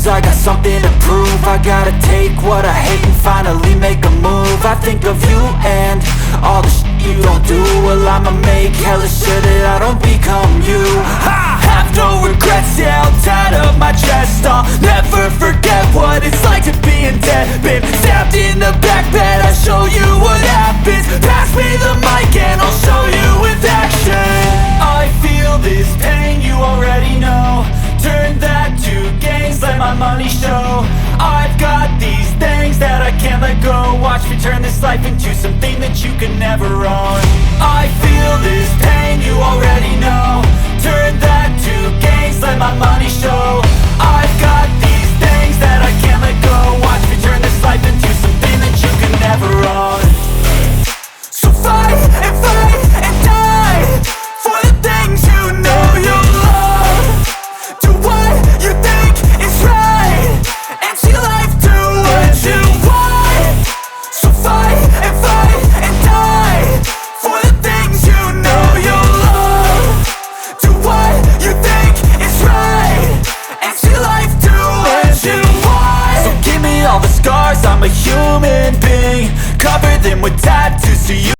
lose, I got something to prove. I gotta take what I hate and finally make a move. I think of you and all the shit you don't do. Well, I'ma make hella sure that I don't become you. I have no regrets, yeah, I'll tie up my chest. I'll never forget what it's like to be in debt. Been stabbed in the back bed, I'll show you what happens. Pass me the mic and I'll show you with action. I feel this pain, you already know. Turn that to gains, let my money show. I've got these things that I can't let go. Watch me turn this life into something that you can never own. I feel this pain, you already know. Turn that to gains, let my money show. I've got these things that I can't let go. Watch me turn this life into something that you can never own. So fight and die for the things you know you love. Do what you think is right and see life do what you want. So fight and die for the things you know you love. Do what you think is right and see life do what you want. So give me all the scars, I'm a human being. Cover them with tattoos so you